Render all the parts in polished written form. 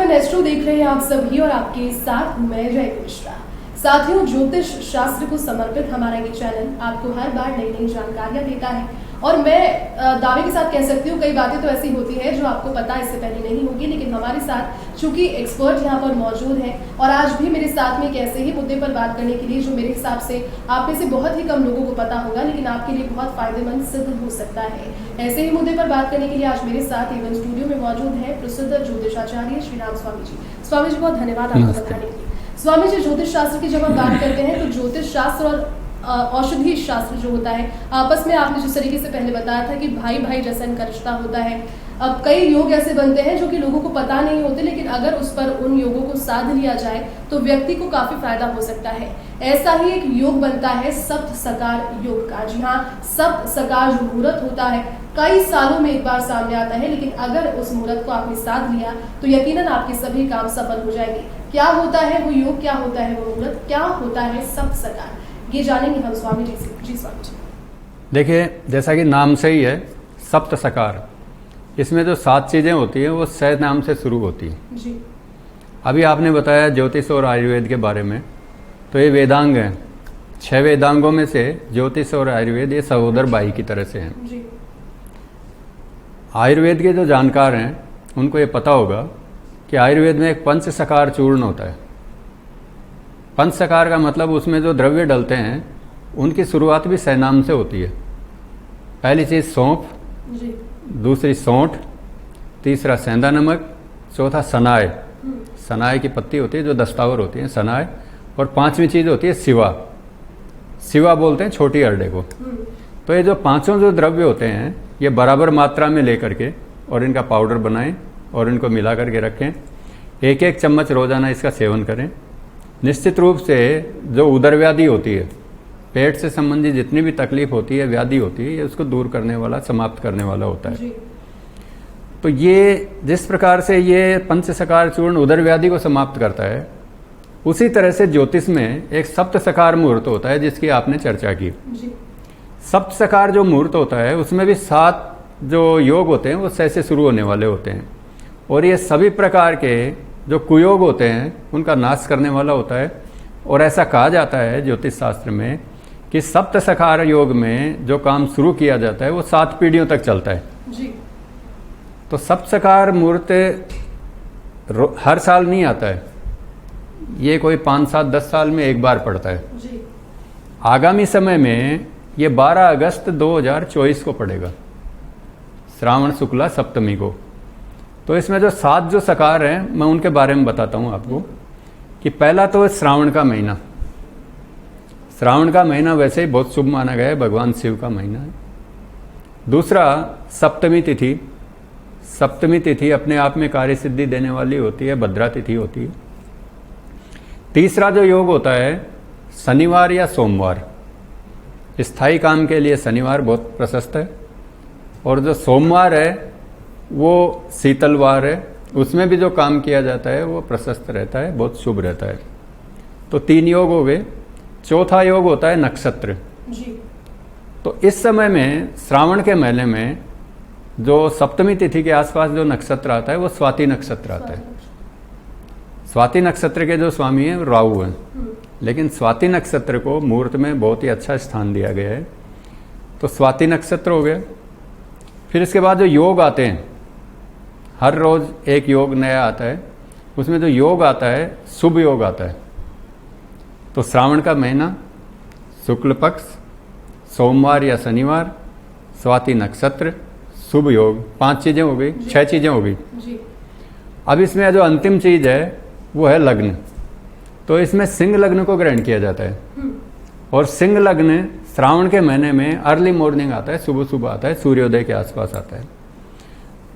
7 astro देख रहे हैं आप सभी और आपके साथ मैं रेखा मिश्रा। साथियों, ज्योतिष शास्त्र को समर्पित हमारा ये चैनल आपको हर बार नई नई जानकारियां देता है और मैं दावे के साथ कह सकती हूँ कई बातें तो ऐसी होती है जो आपको पता इससे पहले नहीं होगी, लेकिन हमारे साथ चूंकि एक्सपर्ट यहाँ पर मौजूद हैं और आज भी मेरे साथ में एक ऐसे ही मुद्दे पर बात करने के लिए जो मेरे हिसाब से आप में से बहुत ही कम लोगों को पता होगा लेकिन आपके लिए बहुत फायदेमंद सिद्ध हो सकता है। ऐसे ही मुद्दे पर बात करने के लिए आज मेरे साथ इवन स्टूडियो में मौजूद है प्रसिद्ध ज्योतिषाचार्य श्रीराम स्वामी जी। स्वामी जी, बहुत धन्यवाद आपको बताने के लिए। स्वामी जी, ज्योतिष शास्त्र की जब हम बात करते हैं तो ज्योतिष शास्त्र और औषधि शास्त्र जो होता है आपस में, आपने जिस तरीके से पहले बताया था कि भाई भाई जैसा इनका रिश्ता होता है। अब कई योग ऐसे बनते हैं जो कि लोगों को पता नहीं होते, लेकिन अगर उस पर उन योगों को साध लिया जाए तो व्यक्ति को काफी फायदा हो सकता है। ऐसा ही एक योग बनता है सप्त सकार योग का। जी हाँ, सप्त सकार जो मुहूर्त होता है कई सालों में एक बार सामने आता है, लेकिन अगर उस मुहूर्त को आपने साध लिया तो यकीनन आपके सभी काम सफल हो जाएंगे। क्या होता है वो योग, क्या होता है वो मुहूर्त, क्या होता है सप्त सकार, ये जानेंगे हम स्वामी जी से। जी स्वामी जी। देखिए, जैसा कि नाम से ही है सप्त सकार, इसमें जो 7 चीज़ें होती हैं वो सह नाम से शुरू होती हैं जी। अभी आपने बताया ज्योतिष और आयुर्वेद के बारे में, तो ये वेदांग हैं। 6 वेदांगों में से ज्योतिष और आयुर्वेद ये सहोदर भाई की तरह से हैं जी। आयुर्वेद के जो जानकार हैं उनको ये पता होगा कि आयुर्वेद में एक पंचसकार चूर्ण होता है। पंचसकार का मतलब उसमें जो द्रव्य डलते हैं उनकी शुरुआत भी सहनाम से होती है। पहली चीज़ सौंफ, दूसरी सौंठ, तीसरा सेंधा नमक, चौथा सनाए, सनाए की पत्ती होती है जो दस्तावर होती है सनाए, और 5वीं चीज़ होती है सिवा। सिवा बोलते हैं छोटी अरडे को। तो ये जो 5 जो द्रव्य होते हैं ये बराबर मात्रा में लेकर के और इनका पाउडर बनाएं और इनको मिला करके रखें। 1-1 चम्मच रोजाना इसका सेवन करें। निश्चित रूप से जो उदर व्याधि होती है, पेट से संबंधित जितनी भी तकलीफ होती है, व्याधि होती है, ये उसको दूर करने वाला, समाप्त करने वाला होता है। तो ये जिस प्रकार से ये पंचसकार चूर्ण उदर व्याधि को समाप्त करता है, उसी तरह से ज्योतिष में एक सप्त सकार मुहूर्त होता है जिसकी आपने चर्चा की। सप्त सकार जो मुहूर्त होता है उसमें भी 7 जो योग होते हैं वो सह से शुरू होने वाले होते हैं, और ये सभी प्रकार के जो कुयोग होते हैं उनका नाश करने वाला होता है। और ऐसा कहा जाता है ज्योतिष शास्त्र में कि सप्त सकार योग में जो काम शुरू किया जाता है वो 7 पीढ़ियों तक चलता है जी। तो सप्त सकार मुहूर्त हर साल नहीं आता है, ये कोई 5, 7, 10 साल में एक बार पड़ता है जी। आगामी समय में ये 12 अगस्त 2024 को पड़ेगा, श्रावण शुक्ला सप्तमी को। तो इसमें जो 7 जो सकार हैं मैं उनके बारे में बताता हूँ आपको कि पहला तो श्रावण का महीना। श्रावण का महीना वैसे ही बहुत शुभ माना गया है, भगवान शिव का महीना है। दूसरा सप्तमी तिथि। सप्तमी तिथि अपने आप में कार्य सिद्धि देने वाली होती है, भद्रा तिथि होती है। तीसरा जो योग होता है शनिवार या सोमवार। स्थायी काम के लिए शनिवार बहुत प्रशस्त है, और जो सोमवार है वो शीतलवार है, उसमें भी जो काम किया जाता है वो प्रशस्त रहता है, बहुत शुभ रहता है। तो 3 योग हो गए। चौथा योग होता है नक्षत्र जी। तो इस समय में श्रावण के महीने में जो सप्तमी तिथि के आसपास जो नक्षत्र आता है वो स्वाति नक्षत्र आता है। स्वाति नक्षत्र के जो स्वामी हैं राहु हैं, लेकिन स्वाति नक्षत्र को मुहूर्त में बहुत ही अच्छा स्थान दिया गया है। तो स्वाति नक्षत्र हो गया। फिर इसके बाद जो योग आते हैं, हर रोज एक योग नया आता है, उसमें जो योग आता है शुभ योग आता है। तो श्रावण का महीना, शुक्ल पक्ष, सोमवार या शनिवार, स्वाति नक्षत्र, शुभ योग, 5 चीजें हो गई, 6 चीजें हो गई। अब इसमें जो अंतिम चीज है वो है लग्न। तो इसमें सिंह लग्न को ग्रहण किया जाता है, और सिंह लग्न श्रावण के महीने में अर्ली मॉर्निंग आता है, सुबह सुबह आता है, सूर्योदय के आसपास आता है।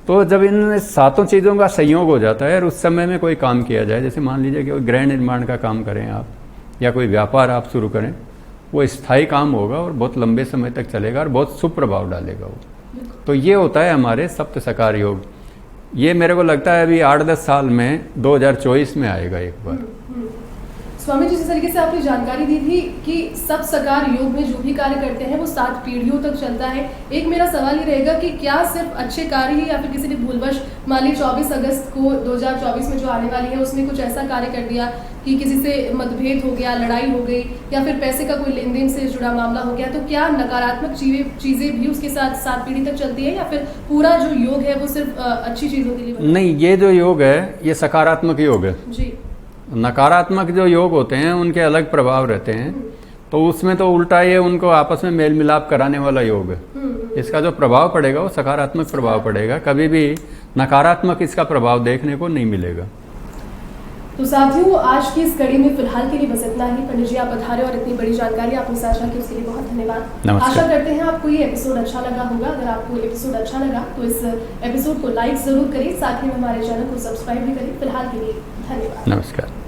तो जब इन 7 चीज़ों का संयोग हो जाता है और उस समय में कोई काम किया जाए, जैसे मान लीजिए कि कोई गृह निर्माण का काम करें आप, या कोई व्यापार आप शुरू करें, वो स्थायी काम होगा और बहुत लंबे समय तक चलेगा और बहुत शुभ प्रभाव डालेगा वो। तो ये होता है हमारे सप्त सकार योग। ये मेरे को लगता है अभी 8-10 साल में 2024 में आएगा एक बार। स्वामी जी, जिस तरीके से आपने जानकारी दी थी कि सब सकार योग में जो भी कार्य करते हैं वो 7 पीढ़ियों तक चलता है, एक मेरा सवाल ये रहेगा कि क्या सिर्फ अच्छे कार्य ही, या फिर किसी ने भूलवश मान ली 24 अगस्त को 2024 में जो आने वाली है उसमें कुछ ऐसा कार्य कर दिया कि किसी से मतभेद हो गया, लड़ाई हो गई, या फिर पैसे का कोई लेन देन से जुड़ा मामला हो गया, तो क्या नकारात्मक चीजें भी उसके साथ 7 पीढ़ी तक चलती है, या फिर पूरा जो योग है वो सिर्फ अच्छी चीजों के लिए? नहीं, ये जो योग है ये सकारात्मक योग है जी। नकारात्मक जो योग होते हैं उनके अलग प्रभाव रहते हैं, तो उसमें तो उल्टा ये उनको आपस में मेल मिलाप कराने वाला योग है। इसका जो प्रभाव पड़ेगा वो सकारात्मक प्रभाव पड़ेगा, कभी भी नकारात्मक इसका प्रभाव देखने को नहीं मिलेगा। तो साथियों, आज की इस कड़ी में फिलहाल के लिए बस इतना ही। पंडित जी, आप पधारे और इतनी बड़ी जानकारी आपने साझा की, उसके लिए बहुत धन्यवाद। आशा करते हैं आपको ये एपिसोड अच्छा लगा होगा। अगर आपको एपिसोड अच्छा लगा तो इस एपिसोड को लाइक जरूर करें, साथ ही हमारे चैनल को सब्सक्राइब भी करें। फिलहाल के लिए धन्यवाद। नमस्कार।